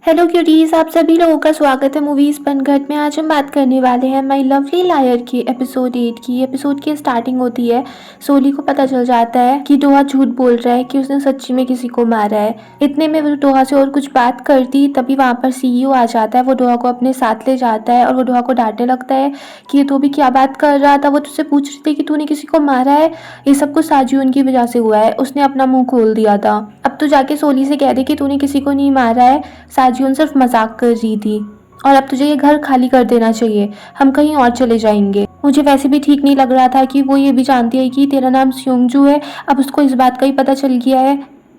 Hello cuties, आप सभी लोगों का स्वागत है मूवीज बनघट में। आज हम बात करने वाले हैं माई लवली लायर की एपिसोड 8 की। एपिसोड की स्टार्टिंग होती है, सोली को पता चल जाता है कि डोहा झूठ बोल रहा है कि उसने सच्ची में किसी को मारा है। इतने में वो डोहा से और कुछ बात करती तभी वहाँ पर सीईओ आ जाता है। वो डोहा को अपने साथ ले जाता है और वो डोहा को डांटने लगता है कि तू भी क्या बात कर रहा था, वो तुझसे पूछ रही थी कि तूने किसी को मारा है, ये सब कुछ साजियोन की वजह से हुआ है, उसने अपना मुंह खोल दिया था। अब तो जाके सोली से कह दे कि तूने किसी को नहीं मारा है, साजियोन सिर्फ मजाक कर रही थी और अब तुझे ये घर खाली कर देना चाहिए, हम कहीं और चले जाएंगे। मुझे वैसे भी ठीक नहीं लग रहा था कि वो ये भी जानती है कि तेरा नाम स्योंगजू है। अब उसको इस बात का ही पता चल गया है,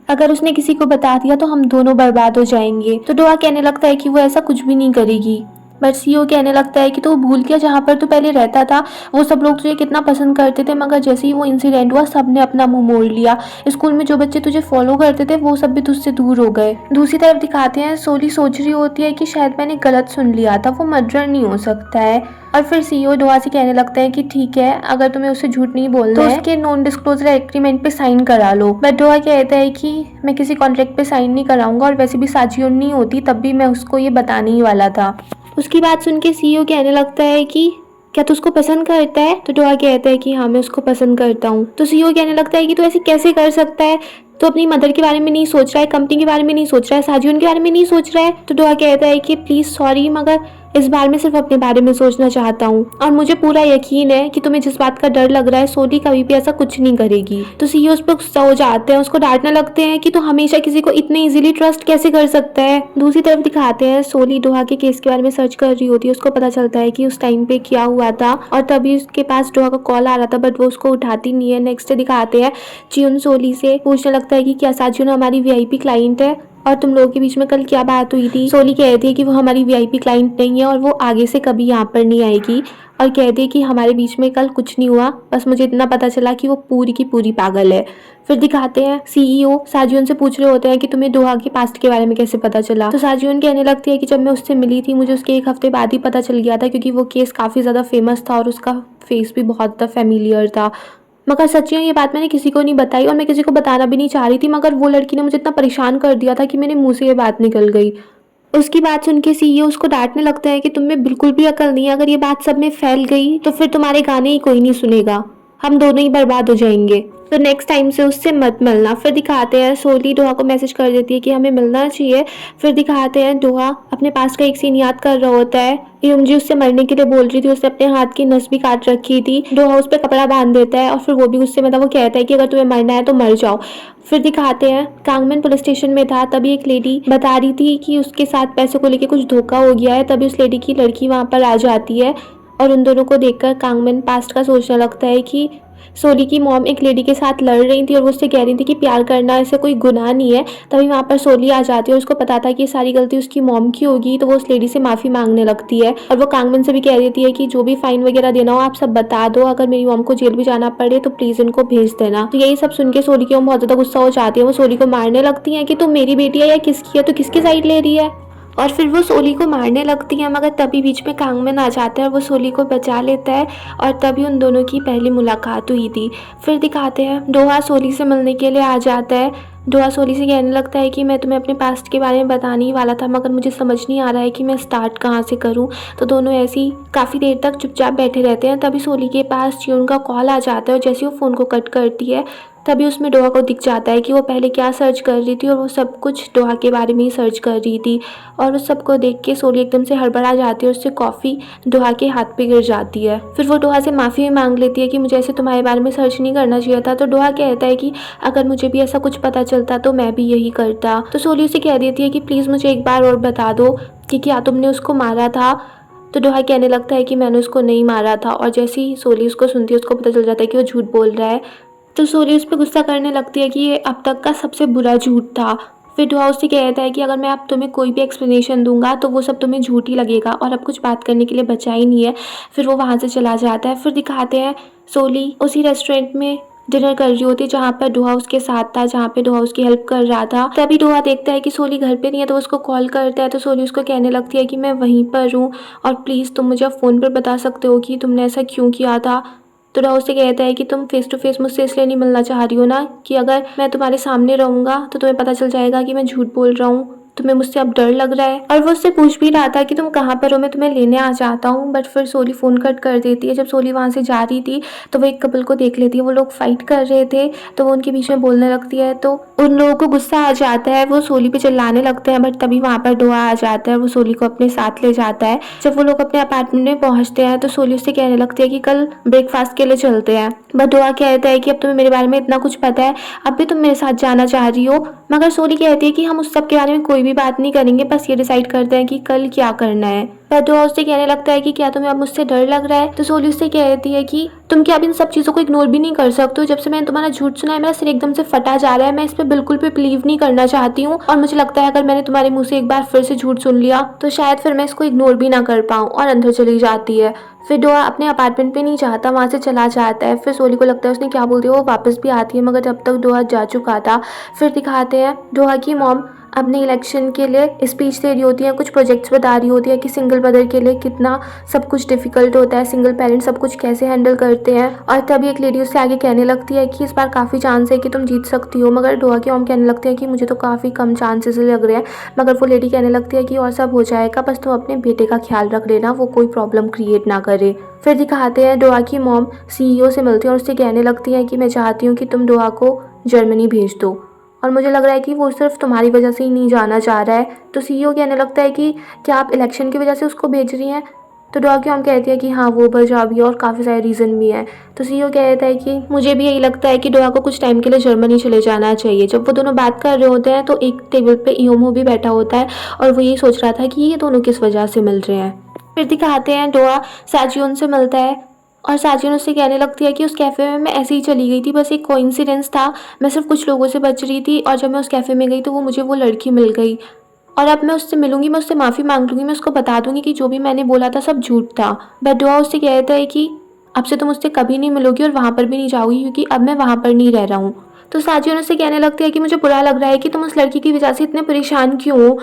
अगर उसने किसी को बता दिया तो हम दोनों बर्बाद हो जाएंगे। तो डोहा कहने लगता है कि वो ऐसा कुछ भी नहीं करेगी। बट सीओ कहने लगता है कि तो भूल गया जहाँ पर तू पहले रहता था, वो सब लोग तुझे कितना पसंद करते थे, मगर जैसे ही वो इंसिडेंट हुआ सबने अपना मुंह मोड़ लिया। स्कूल में जो बच्चे तुझे फॉलो करते थे वो सब भी तुझसे दूर हो गए। दूसरी तरफ दिखाते हैं सोली सोच रही होती है कि शायद मैंने गलत सुन लिया था, वो मर्डर नहीं हो सकता है। और फिर सीईओ डोहा से कहने लगता है कि ठीक है, अगर तुम्हें उससे झूठ नहीं बोलना तो उसके नॉन डिस्क्लोजर एग्रीमेंट पे साइन करा लो। बट डोहा कहता है कि मैं किसी कॉन्ट्रैक्ट पे साइन नहीं कराऊंगा और वैसे भी साजियोन नहीं होती तब भी मैं उसको ये बताने ही वाला था। उसकी बात सुन के सीईओ कहने लगता है कि क्या तू उसको पसंद करता है? तो डोहा कहता है कि हाँ, मैं उसको पसंद करता हूँ। तो सीईओ कहने लगता है कि तू ऐसे कैसे कर सकता है, तो अपनी मदर के बारे में नहीं सोच रहा है, कंपनी के बारे में नहीं सोच रहा है, साजियोन के बारे में नहीं सोच रहा है। तो डोहा कहता है कि प्लीज सॉरी, मगर इस बार मैं सिर्फ अपने बारे में सोचना चाहता हूँ और मुझे पूरा यकीन है कि तुम्हें जिस बात का डर लग रहा है सोली कभी भी ऐसा कुछ नहीं करेगी। तो सीईओ उस पर गुस्सा हो जाते हैं, उसको डांटने लगते हैं कि तू हमेशा किसी को इतने इजीली ट्रस्ट कैसे कर सकता है। दूसरी तरफ दिखाते हैं सोली डोहा के केस के बारे में सर्च कर रही होती है। उसको पता चलता है कि उस टाइम पे क्या हुआ था और तभी उसके पास डोहा का कॉल आ रहा था, बट वो उसको उठाती नहीं है। नेक्स्ट दिखाते हैं चियुन सोली से पूछने लगता है कि क्या साजियोन हमारी वीआईपी क्लाइंट है और तुम लोगों के बीच में कल क्या बात हुई थी। सोली कहती है कि वो हमारी वीआईपी क्लाइंट नहीं है और वो आगे से कभी यहाँ पर नहीं आएगी और कहती है कि हमारे बीच में कल कुछ नहीं हुआ, बस मुझे इतना पता चला कि वो पूरी की पूरी पागल है। फिर दिखाते हैं सीईओ साजियोन से पूछ रहे होते हैं कि तुम्हें डोहा के पास्ट के बारे में कैसे पता चला। तो साजियोन कहने लगती है कि जब मैं उससे मिली थी मुझे उसके एक हफ्ते बाद ही पता चल गया था, क्योंकि वो केस काफ़ी ज़्यादा फेमस था और उसका फेस भी बहुत ज़्यादा फेमिलियर था। मगर सच्ची में ये बात मैंने किसी को नहीं बताई और मैं किसी को बताना भी नहीं चाह रही थी, मगर वो लड़की ने मुझे इतना परेशान कर दिया था कि मेरे मुंह से ये बात निकल गई। उसकी बात सुन के सीईओ उसको डांटने लगता है कि तुम में बिल्कुल भी अकल नहीं है, अगर ये बात सब में फैल गई तो फिर तुम्हारे गाने ही कोई नहीं सुनेगा, हम दोनों ही बर्बाद हो जाएंगे, तो नेक्स्ट टाइम से उससे मत मिलना। फिर दिखाते हैं सोली डोहा को मैसेज कर देती है कि हमें मिलना चाहिए। फिर दिखाते हैं डोहा अपने पास का एक सीन याद कर रहा होता है। यूमजी उससे मरने के लिए बोल रही थी, उसने अपने हाथ की नस भी काट रखी थी। डोहा उस पर कपड़ा बांध देता है और फिर वो भी गुस्से में था, वो कहता है कि अगर तुम्हें मरना है तो मर जाओ। फिर दिखाते हैं कांगमेन पुलिस स्टेशन में था, तभी एक लेडी बता रही थी कि उसके साथ पैसों को लेके कुछ धोखा हो गया है। तभी उस लेडी की लड़की वहाँ पर आ जाती है और उन दोनों को देखकर कांगमेन पास्ट का सोचने लगता है कि सोली की मॉम एक लेडी के साथ लड़ रही थी और वो उससे कह रही थी कि प्यार करना ऐसे कोई गुनाह नहीं है। तभी वहाँ पर सोली आ जाती है और उसको पता था कि ये सारी गलती उसकी मॉम की होगी, तो वो उस लेडी से माफ़ी मांगने लगती है और वो कांगमेन से भी कह देती है कि जो भी फाइन वगैरह देना हो आप सब बता दो, अगर मेरी मॉम को जेल भी जाना पड़े तो प्लीज़ इनको भेज देना। तो यही सब सुन के सोली की मॉम बहुत ज़्यादा गुस्सा हो जाती है, वो सोली को मारने लगती है कि तुम मेरी बेटी है या किसकी है, तो किसकी साइड ले रही है। और फिर वो सोली को मारने लगती है, मगर तभी बीच में कांगमेन आ जाता है और वो सोली को बचा लेता है और तभी उन दोनों की पहली मुलाकात हुई थी। फिर दिखाते हैं डोहा सोली से मिलने के लिए आ जाता है। डोहा सोली से कहने लगता है कि मैं तुम्हें अपने पास्ट के बारे में बताने ही वाला था, मगर मुझे समझ नहीं आ रहा है कि मैं स्टार्ट कहाँ से करूँ। तो दोनों ऐसे ही काफ़ी देर तक चुपचाप बैठे रहते हैं। तभी सोली के पास चियोन का कॉल आ जाता है और जैसे वो फ़ोन को कट करती है तभी उसमें डोहा को दिख जाता है कि वो पहले क्या सर्च कर रही थी और वो सब कुछ डोहा के बारे में ही सर्च कर रही थी। और उस सबको देख के सोली एकदम से हड़बड़ा जाती है और उससे कॉफ़ी डोहा के हाथ पे गिर जाती है। फिर वो डोहा से माफ़ी भी मांग लेती है कि मुझे ऐसे तुम्हारे बारे में सर्च नहीं करना चाहिए था। तो डोहा कहता है कि अगर मुझे भी ऐसा कुछ पता चलता तो मैं भी यही करता। तो सोली उसे कह देती है कि प्लीज़ मुझे एक बार और बता दो कि क्या तुमने उसको मारा था। तो डोहा कहने लगता है कि मैंने उसको नहीं मारा था और जैसे ही सोली उसको सुनती है उसको पता चल जाता है कि वो झूठ बोल रहा है। तो सोली उस पर गुस्सा करने लगती है कि ये अब तक का सबसे बुरा झूठ था। फिर डोहा उससे कहता है कि अगर मैं अब तुम्हें कोई भी एक्सप्लेनेशन दूंगा तो वो सब तुम्हें झूठ ही लगेगा और अब कुछ बात करने के लिए बचा ही नहीं है। फिर वो वहाँ से चला जाता है। फिर दिखाते हैं सोली उसी रेस्टोरेंट में डिनर कर रही होती है जहाँ पर डोहा उसके साथ था, जहाँ पे डोहा उसकी हेल्प कर रहा था। तभी डोहा देखता है कि सोली घर पे नहीं है तो उसको कॉल करता है। तो सोली उसको कहने लगती है कि मैं वहीं पर हूँ और प्लीज़ तुम मुझे फ़ोन पर बता सकते हो कि तुमने ऐसा क्यों किया था। तो डोहा उससे कहता है कि तुम फेस टू फेस मुझसे इसलिए नहीं मिलना चाह रही हो ना कि अगर मैं तुम्हारे सामने रहूँगा तो तुम्हें पता चल जाएगा कि मैं झूठ बोल रहा हूँ। तुम्हें मुझसे अब डर लग रहा है? और वो उससे पूछ भी रहा था कि तुम कहाँ पर हो, मैं तुम्हें लेने आ जाता हूँ। बट फिर सोली फ़ोन कट कर देती है। जब सोली वहाँ से जा रही थी तो वो एक कपल को देख लेती है, वो लोग फाइट कर रहे थे, तो वो उनके बीच में बोलने लगती है। तो उन लोगों को गुस्सा आ जाता है, वो सोली पे चिल्लाने लगते हैं। बट तभी वहाँ पर डोआ आ जाता है, वो सोली को अपने साथ ले जाता है। जब वो लोग अपने अपार्टमेंट में पहुँचते हैं तो सोली उससे कहने लगती है कि कल ब्रेकफास्ट के लिए चलते हैं। बट डोआ कहता है कि अब तुम्हें मेरे बारे में इतना कुछ पता है, अब भी तुम मेरे साथ जाना चाह रही हो। मगर सोली कहती है कि हम उस सब के बारे में कोई भी बात नहीं करेंगे, बस ये डिसाइड करते हैं कि कल क्या करना है। बट डोआ उससे कहने लगता है कि क्या तुम्हें अब मुझसे डर लग रहा है? तो सोली उससे कहती है कि तुम क्या अब इन सब चीज़ों को इग्नोर भी नहीं कर सकते हो? जब से मैंने तुम्हारा झूठ सुना है मेरा सिर एकदम से फटा जा रहा है, मैं इस पर बिल्कुल भी बिलीव नहीं करना चाहती हूँ। और मुझे लगता है अगर मैंने तुम्हारे मुंह से एक बार फिर से झूठ सुन लिया तो शायद फिर मैं इसको इग्नोर भी ना कर पाऊँ। और अंदर चली जाती है। फिर डोआ अपने अपार्टमेंट पे नहीं जाता, वहाँ से चला जाता है। फिर सोली को लगता है उसने क्या बोल दिया, वो वापस भी आती है, मगर जब तक डोआ जा चुका था। फिर दिखाते हैं डोआ की मॉम अपने इलेक्शन के लिए स्पीच दे रही होती है, कुछ प्रोजेक्ट्स बता रही होती है कि सिंगल मदर के लिए कितना सब कुछ डिफिकल्ट होता है, सिंगल पेरेंट सब कुछ कैसे हैंडल करते हैं। और तभी एक लेडी उससे आगे कहने लगती है कि इस बार काफ़ी चांस है कि तुम जीत सकती हो। मगर डोआ की मॉम कहने लगती है कि मुझे तो काफ़ी कम चांसेस लग रहे हैं। मगर वो लेडी कहने लगती है कि और सब हो जाएगा, बस तुम अपने बेटे का ख्याल रख लेना, वो कोई प्रॉब्लम क्रिएट ना करे। फिर दिखाते हैं डोआ की मॉम CEO से मिलती है और उससे कहने लगती है कि मैं चाहती हूँ कि तुम डोआ को जर्मनी भेज दो, और मुझे लग रहा है कि वो सिर्फ तुम्हारी वजह से ही नहीं जाना चाह रहा है। तो CEO कहने लगता है कि क्या आप इलेक्शन की वजह से उसको भेज रही हैं? तो डोआ की मॉम कहती है कि हाँ, वो वजह भी है और काफ़ी सारे रीज़न भी हैं। तो CEO कहता है कि मुझे भी यही लगता है कि डोआ को कुछ टाइम के लिए जर्मनी चले जाना चाहिए। जब वो दोनों बात कर रहे होते हैं तो एक टेबल पे इयोमो भी बैठा होता है और वो यही सोच रहा था कि ये दोनों किस वजह से मिल रहे हैं। फिर दिखाते हैं डोआ साजियोन से मिलता है और साजियोन उससे कहने लगती है कि उस कैफ़े में मैं ऐसे ही चली गई थी, बस एक कोइंसिडेंस था, मैं सिर्फ कुछ लोगों से बच रही थी और जब मैं उस कैफ़े में गई तो मुझे वो लड़की मिल गई और अब मैं उससे मिलूंगी, मैं उससे माफ़ी मांग लूँगी, मैं उसको बता दूंगी कि जो भी मैंने बोला था सब झूठ था। बट डोआ उससे कहता है कि अब से तुम उससे कभी नहीं मिलोगी और वहाँ पर भी नहीं जाओगी क्योंकि अब मैं वहाँ पर नहीं रह रहा हूँ। तो साजियोन उससे कहने लगती है कि मुझे बुरा लग रहा है कि तुम उस लड़की की वजह से इतने परेशान क्यों हो,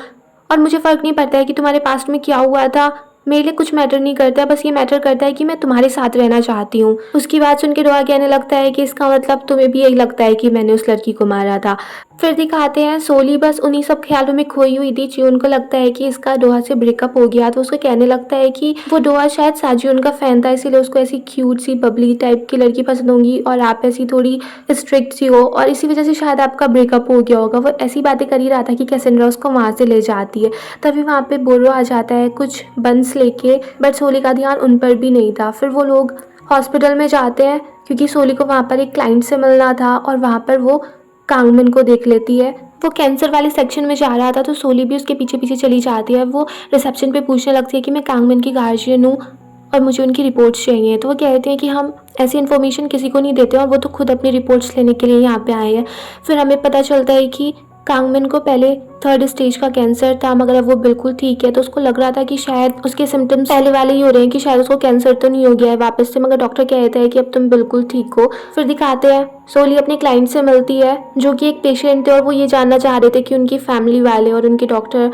और मुझे फ़र्क नहीं पड़ता है कि तुम्हारे पास्ट में क्या हुआ था, मेरे लिए कुछ मैटर नहीं करता है, बस ये मैटर करता है कि मैं तुम्हारे साथ रहना चाहती हूँ। उसकी बात सुन के डोआ कहने लगता है कि इसका मतलब तुम्हें भी यही लगता है कि मैंने उस लड़की को मारा था। फिर दिखाते हैं सोली बस उन्हीं सब ख्यालों में खोई हुई थी। जियोन को लगता है कि इसका डोआ से ब्रेकअप हो गया तो उसको कहने लगता है कि वो डोआ शायद साजियोन का फैन था, इसीलिए उसको ऐसी क्यूट सी बबली टाइप की लड़की पसंद होगी और आप ऐसी थोड़ी स्ट्रिक्ट सी हो और इसी वजह से शायद आपका ब्रेकअप हो गया होगा। वो ऐसी बातें कर ही रहा था कि कैसेंड्रा उसको वहाँ से ले जाती है। तभी वहाँ पे बोरो आ जाता है कुछ बंस लेके, बट सोली का ध्यान उन पर भी नहीं था। फिर वो लोग हॉस्पिटल में जाते हैं क्योंकि सोली को वहाँ पर एक क्लाइंट से मिलना था और वहाँ पर वो कांगमिन को देख लेती है। वो कैंसर वाले सेक्शन में जा रहा था तो सोली भी उसके पीछे पीछे चली जाती है। वो रिसेप्शन पे पूछने लगती है कि मैं कांगमिन की गार्जियन हूँ और मुझे उनकी रिपोर्ट्स चाहिए। तो वो कहते हैं कि हम ऐसी इन्फॉर्मेशन किसी को नहीं देते और वो तो खुद अपनी रिपोर्ट्स लेने के लिए यहाँ पे आए हैं। फिर हमें पता चलता है कि कांगमिन को पहले 3rd स्टेज का कैंसर था, मगर अब वो बिल्कुल ठीक है। तो उसको लग रहा था कि शायद उसके सिम्टम्स पहले वाले ही हो रहे हैं, कि शायद उसको कैंसर तो नहीं हो गया है वापस से, मगर डॉक्टर कहता है कि अब तुम बिल्कुल ठीक हो। फिर दिखाते हैं सोली अपने क्लाइंट से मिलती है जो कि एक पेशेंट थे और वो ये जानना चाह रहे थे कि उनकी फैमिली वाले और उनके डॉक्टर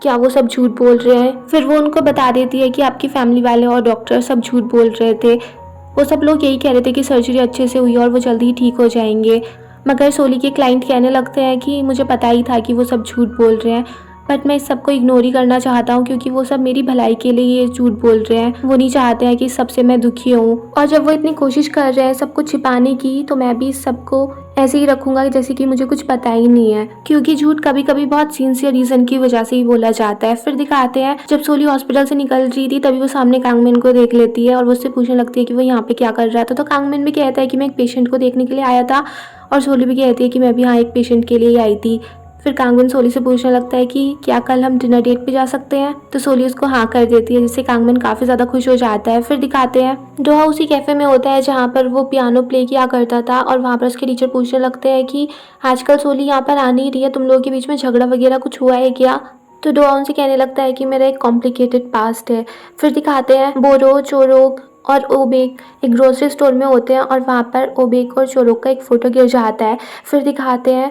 क्या वो सब झूठ बोल रहे हैं। फिर वो उनको बता देती है कि आपकी फैमिली वाले और डॉक्टर सब झूठ बोल रहे थे, वो सब लोग यही कह रहे थे कि सर्जरी अच्छे से हुई और वो जल्दी ही ठीक हो जाएंगे। मगर सोली के क्लाइंट कहने लगते हैं कि मुझे पता ही था कि वो सब झूठ बोल रहे हैं, बट मैं इस सबको इग्नोर ही करना चाहता हूँ क्योंकि वो सब मेरी भलाई के लिए ये झूठ बोल रहे हैं। वो नहीं चाहते हैं कि सबसे मैं दुखी हूँ, और जब वो इतनी कोशिश कर रहे हैं सब कुछ छिपाने की तो मैं भी इस सबको ऐसे ही रखूंगा जैसे कि मुझे कुछ पता ही नहीं है, क्योंकि झूठ कभी कभी बहुत सिंसियर रीजन की वजह से ही बोला जाता है। फिर दिखाते हैं जब सोली हॉस्पिटल से निकल रही थी तभी वो सामने कांगमिन को देख लेती है और वो उससे पूछने लगती है कि वो यहाँ पे क्या कर रहा था। तो कांगमिन भी कहता है कि मैं एक पेशेंट को देखने के लिए आया था, और सोली भी कहती है कि मैं भी यहाँ एक पेशेंट के लिए ही आई थी। फिर कांगमिन सोली से पूछने लगता है कि क्या कल हम डिनर डेट पे जा सकते हैं, तो सोली उसको हाँ कर देती है जिससे कांगमिन काफ़ी ज़्यादा खुश हो जाता है। फिर दिखाते हैं डोहा उसी कैफ़े में होता है जहाँ पर वो पियानो प्ले किया करता था, और वहाँ पर उसके टीचर पूछने लगते हैं कि आजकल सोली यहाँ पर आ नहीं रही है, तुम लोगों के बीच में झगड़ा वगैरह कुछ हुआ है क्या। तो डोहा उनसे कहने लगता है कि मेरा एक कॉम्प्लिकेटेड पास्ट है। फिर दिखाते हैं बोरो, चोरोक और ओबेक एक ग्रोसरी स्टोर में होते हैं और वहाँ पर ओबेक और चोरोक का एक फ़ोटो गिर जाता है। फिर दिखाते हैं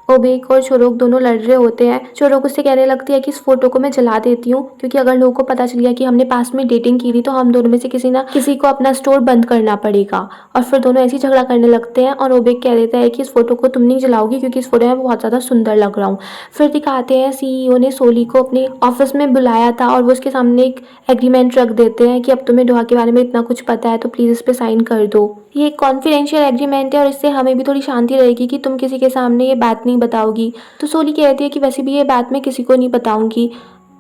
ओबेक और चोरोक दोनों लड़ रहे होते हैं। चोरोक उससे कहने लगती है कि इस फोटो को मैं जला देती हूँ, क्योंकि अगर लोगों को पता चल गया कि हमने पास में डेटिंग की थी तो हम दोनों में से किसी ना किसी को अपना स्टोर बंद करना पड़ेगा। और फिर दोनों ऐसे ही झगड़ा करने लगते हैं और ओबेक कह देता है कि इस फोटो को तुम नहीं जलाओगी क्योंकि इस फोटो में बहुत ज्यादा सुंदर लग रहा हूँ। फिर दिखाते हैं सीईओ ने सोली को अपने ऑफिस में बुलाया था और वो उसके सामने एक एग्रीमेंट रख देते हैं कि अब तुम्हें दोहा के बारे में इतना कुछ पता है तो प्लीज इस पे साइन कर दो। ये एक कॉन्फिडेंशियल एग्रीमेंट है और इससे हमें भी थोड़ी शांति रहेगी कि तुम किसी के सामने ये बात नहीं बताओगी। तो सोली कहती है कि वैसे भी ये बात मैं किसी को नहीं बताऊंगी,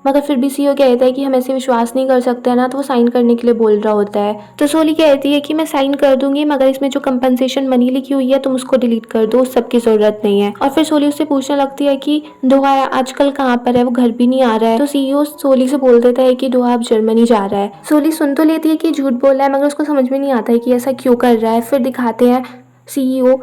मगर फिर भी सीईओ कहता है कि हम ऐसे विश्वास नहीं कर सकते हैं ना, तो वो साइन करने के लिए बोल रहा होता है। तो सोली कहती है कि मैं साइन कर दूंगी, मगर इसमें जो कंपनसेशन मनी लिखी हुई है तुम उसको डिलीट कर दो, उस सब की जरूरत नहीं है। और फिर सोली उससे पूछने लगती है कि दोहा आजकल कहाँ पर है, वो घर भी नहीं आ रहा है। तो सीईओ सोली से बोल देता है कि दोहा अब जर्मनी जा रहा है। सोली सुन तो लेती है कि झूठ बोल रहा है, मगर उसको समझ में नहीं आता है कि ऐसा क्यों कर रहा है। फिर दिखाते हैं सीईओ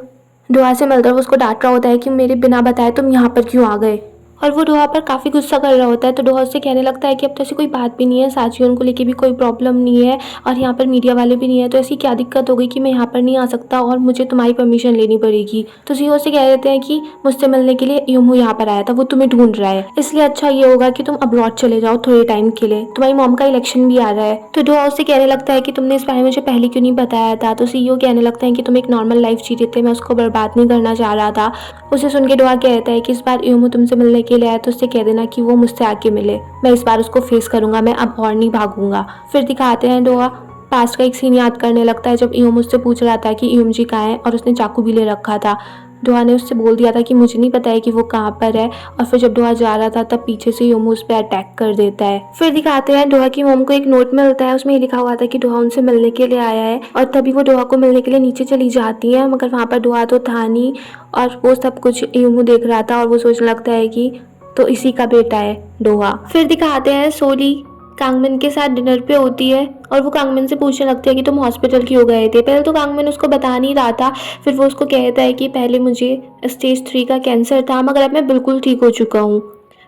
दोहा से मिलकर उसको डांट रहा होता है कि मेरे बिना बताए तुम यहाँ पर क्यों आ गए, और वो दोहा पर काफ़ी गुस्सा कर रहा होता है। तो दोहा उससे कहने लगता है कि अब तो ऐसी कोई बात भी नहीं है, साचियों को लेके भी कोई प्रॉब्लम नहीं है और यहाँ पर मीडिया वाले भी नहीं है, तो ऐसी क्या दिक्कत हो गई कि मैं यहाँ पर नहीं आ सकता और मुझे तुम्हारी परमिशन लेनी पड़ेगी। तो सीईओ से कह देते हैं कि मुझसे मिलने के लिए यूमू यहाँ पर आया था, वो तुम्हें ढूंढ रहा है, इसलिए अच्छा ये होगा कि तुम अब्रॉड चले जाओ थोड़े टाइम के लिए, तुम्हारी मॉम का इलेक्शन भी आ रहा है। तो दोहा उससे कहने लगता है कि तुमने इस बारे में मुझे पहले क्यों नहीं बताया था। तो सीईओ कहने लगता है कि तुम एक नॉर्मल लाइफ जी रहे थे, मैं उसको बर्बाद नहीं करना चाह रहा था। उसे सुन के दोहा कहता है कि इस बार यूमू तुमसे मिलने के लिए आया तो उससे कह देना कि वो मुझसे आके मिले, मैं इस बार उसको फेस करूंगा, मैं अब और नहीं भागूंगा। फिर दिखाते हैं दोहा पास्ट का एक सीन याद करने लगता है जब यूम उससे पूछ रहा था कि यूम जी कहाँ है, और उसने चाकू भी ले रखा था। दोहा ने उससे बोल दिया था कि मुझे नहीं पता है कि वो कहाँ पर है, और फिर जब दोहा जा रहा था तब पीछे से यूम उस पर अटैक कर देता है। फिर दिखाते हैं दोहा की मॉम को एक नोट मिलता है, उसमें लिखा हुआ था कि दोहा उनसे मिलने के लिए आया है, और तभी वो दोहा को मिलने के लिए नीचे चली जाती है, मगर वहाँ पर दोहा तो था नहीं और वो सब कुछ यूम देख रहा था और वो सोचने लगता है कि तो इसी का बेटा है दोहा। फिर दिखाते हैं सोली कांगमिन के साथ डिनर पे होती है और वो कांगमिन से पूछने लगती है कि तुम हॉस्पिटल क्यों गए थे। पहले तो कांगमिन उसको बता नहीं रहा था, फिर वो उसको कहता है कि पहले मुझे स्टेज 3 का कैंसर था, मगर अब मैं बिल्कुल ठीक हो चुका हूँ।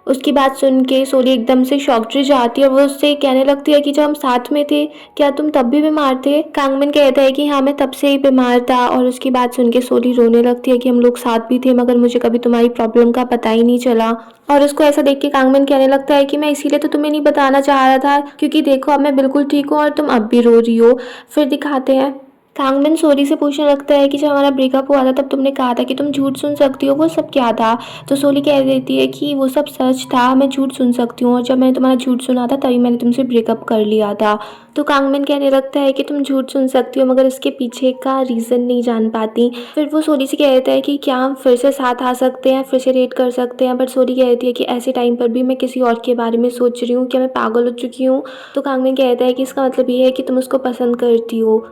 उसकी बात सुन के सोली एकदम से शॉक्ड रह जाती है और वो उससे कहने लगती है कि जब हम साथ में थे क्या तुम तब भी बीमार थे। कांगमिन कहता है कि हाँ मैं तब से ही बीमार था, और उसकी बात सुन के सोली रोने लगती है कि हम लोग साथ भी थे मगर मुझे कभी तुम्हारी प्रॉब्लम का पता ही नहीं चला। और उसको ऐसा देख के कांगमिन कहने लगता है कि मैं इसीलिए तो तुम्हें नहीं बताना चाह रहा था, क्योंकि देखो अब मैं बिल्कुल ठीक हूँ और तुम अब भी रो रही हो। फिर दिखाते हैं कांगमिन सोली से पूछने लगता है कि जब हमारा ब्रेकअप हुआ था तब तुमने कहा था कि तुम झूठ सुन सकती हो, वो सब क्या था। तो सोली कह देती है कि वो सब सच था, मैं झूठ सुन सकती हूँ, और जब मैंने तुम्हारा झूठ सुना था तभी मैंने तुमसे ब्रेकअप कर लिया था। तो कांगमिन कहने लगता है कि तुम झूठ सुन सकती हो मगर इसके पीछे का रीज़न नहीं जान पाती। फिर वो सोली से कहता है कि क्या हम फिर से साथ आ सकते हैं, फिर से डेट कर सकते हैं, बट सोली कहती है कि ऐसे टाइम पर भी मैं किसी और के बारे में सोच रही हूँ, क्या मैं पागल हो चुकी हूँ। तो कांगमिन कहता है कि इसका मतलब ये है कि तुम उसको पसंद करती हो,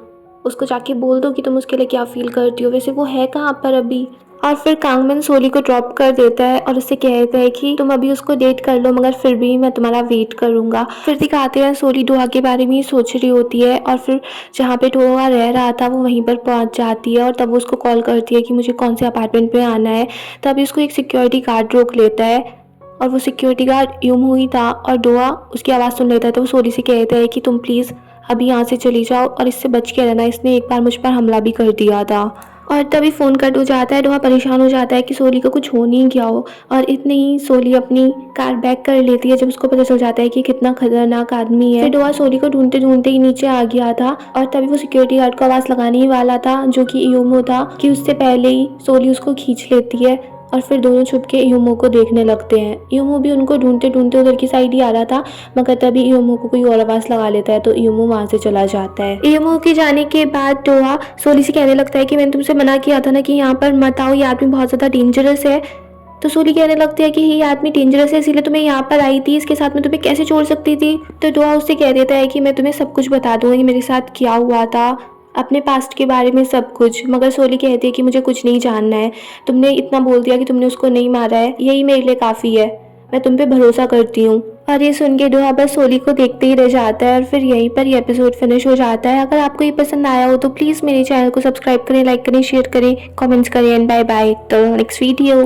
उसको जाके बोल दो कि तुम उसके लिए क्या फील करती हो, वैसे वो है कहाँ पर अभी। और फिर कांगमिन सोली को ड्रॉप कर देता है और उससे कहता है कि तुम अभी उसको डेट कर लो मगर फिर भी मैं तुम्हारा वेट करूंगा। फिर दिखाते हैं सोली दोहा के बारे में ही सोच रही होती है और फिर जहाँ पे दोहा रह रहा था वो वहीं पर पहुँच जाती है और तब वो उसको कॉल करती है कि मुझे कौन से अपार्टमेंट में आना है। तभी उसको एक सिक्योरिटी गार्ड रोक लेता है और वो सिक्योरिटी गार्ड यूम हुई था और दोहा उसकी आवाज़ सुन लेता है। तो वो सोली से कहता है कि तुम प्लीज़ अभी यहाँ से चली जाओ और इससे बच के रहना, इसने एक बार मुझ पर हमला भी कर दिया था। और तभी फ़ोन कट हो जाता है। दोहा परेशान हो जाता है कि सोली को कुछ हो नहीं गया हो, और इतने ही सोली अपनी कार बैक कर लेती है जब उसको पता चल जाता है कि कितना खतरनाक आदमी है। फिर दोहा सोली को ढूंढते ढूंढते ही नीचे आ गया था और तभी वो सिक्योरिटी गार्ड को आवाज़ लगाने ही वाला था जो कि यूमो था, कि उससे पहले ही सोली उसको खींच लेती है और फिर दोनों छुप के यूमो को देखने लगते हैं। यूमो भी उनको ढूंढते ढूंढते उधर की साइड ही आ रहा था, मगर तभी यूमो को कोई और आवाज़ लगा लेता है तो यूमो वहाँ से चला जाता है। यूमो के जाने के बाद दोहा सोली से कहने लगता है कि मैंने तुमसे मना किया था ना कि यहाँ पर मत आओ, ये आदमी बहुत ज़्यादा डेंजरस है। तो सोली कहने लगती है कि ये आदमी डेंजरस है इसीलिए तो मैं यहाँ पर आई थी, इसके साथ में तुम्हें कैसे छोड़ सकती थी। तो दोहा उससे कह देता है कि मैं तुम्हें सब कुछ बता दूंगा कि मेरे साथ क्या हुआ था, अपने पास्ट के बारे में सब कुछ। मगर सोली कहती है कि मुझे कुछ नहीं जानना है, तुमने इतना बोल दिया कि तुमने उसको नहीं मारा है, यही मेरे लिए काफ़ी है, मैं तुम पे भरोसा करती हूँ। और ये सुन के दोहा बस सोली को देखते ही रह जाता है और फिर यहीं पर ये एपिसोड फिनिश हो जाता है। अगर आपको ये पसंद आया हो तो प्लीज़ मेरे चैनल को सब्सक्राइब करें, लाइक करें, शेयर करें, कमेंट्स करें एंड बाय बाय। तो नेक्स्ट वीडियो।